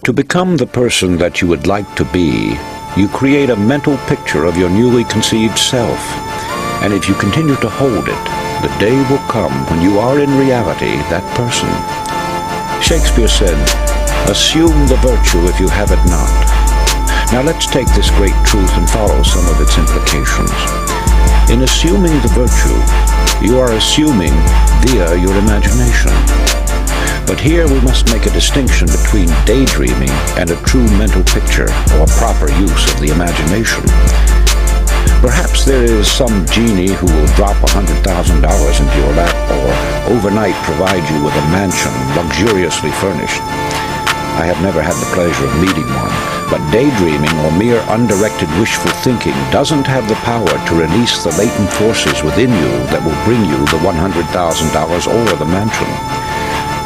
To become the person that you would like to be, you create a mental picture of your newly conceived self. And if you continue to hold it, the day will come when you are in reality that person. Shakespeare said, "Assume the virtue if you have it not." Now let's take this great truth and follow some of its implications. In assuming the virtue, you are assuming via your imagination. But here we must make a distinction between daydreaming and a true mental picture or proper use of the imagination. Perhaps there is some genie who will drop $100,000 into your lap or overnight provide you with a mansion luxuriously furnished. I have never had the pleasure of meeting one, but daydreaming or mere undirected wishful thinking doesn't have the power to release the latent forces within you that will bring you the $100,000 or the mansion.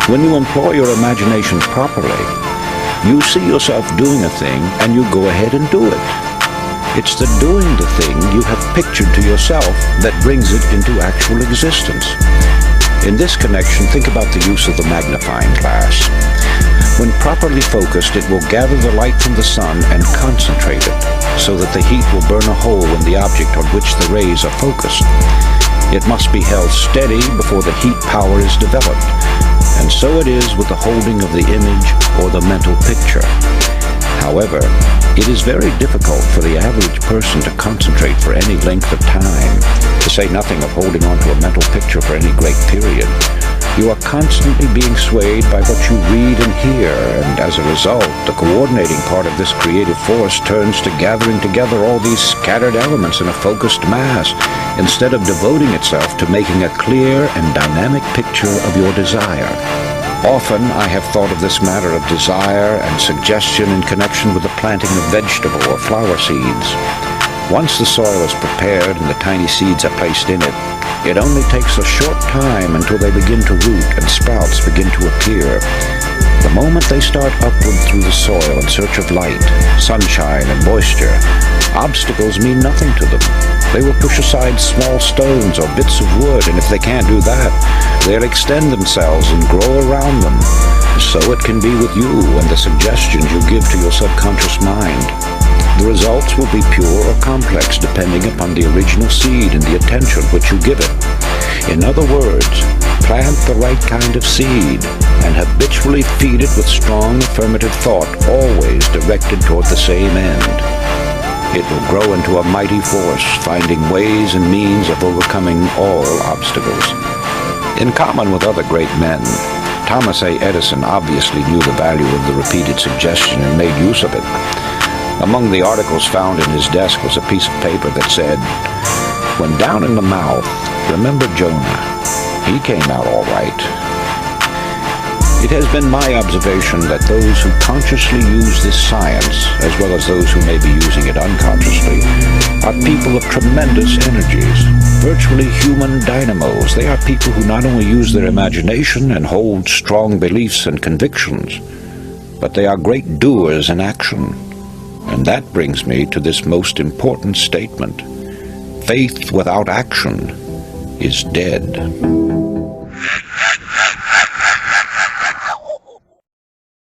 When you employ your imagination properly, you see yourself doing a thing and you go ahead and do it. It's the doing the thing you have pictured to yourself that brings it into actual existence. In this connection, think about the use of the magnifying glass. When properly focused, it will gather the light from the sun and concentrate it, so that the heat will burn a hole in the object on which the rays are focused. It must be held steady before the heat power is developed, and so it is with the holding of the image or the mental picture. However, it is very difficult for the average person to concentrate for any length of time, to say nothing of holding on to a mental picture for any great period. You are constantly being swayed by what you read and hear, and as a result, the coordinating part of this creative force turns to gathering together all these scattered elements in a focused mass, instead of devoting itself to making a clear and dynamic picture of your desire. Often I have thought of this matter of desire and suggestion in connection with the planting of vegetable or flower seeds. Once the soil is prepared and the tiny seeds are placed in it, it only takes a short time until they begin to root and sprouts begin to appear. The moment they start upward through the soil in search of light, sunshine, and moisture, obstacles mean nothing to them. They will push aside small stones or bits of wood, and if they can't do that, they'll extend themselves and grow around them. So it can be with you and the suggestions you give to your subconscious mind. The results will be pure or complex depending upon the original seed and the attention which you give it. In other words, plant the right kind of seed and habitually feed it with strong affirmative thought, always directed toward the same end. It will grow into a mighty force, finding ways and means of overcoming all obstacles. In common with other great men, Thomas A. Edison obviously knew the value of the repeated suggestion and made use of it. Among the articles found in his desk was a piece of paper that said, "When down in the mouth, remember Jonah. He came out all right." It has been my observation that those who consciously use this science, as well as those who may be using it unconsciously, are people of tremendous energies, virtually human dynamos. They are people who not only use their imagination and hold strong beliefs and convictions, but they are great doers in action. And that brings me to this most important statement: faith without action is dead.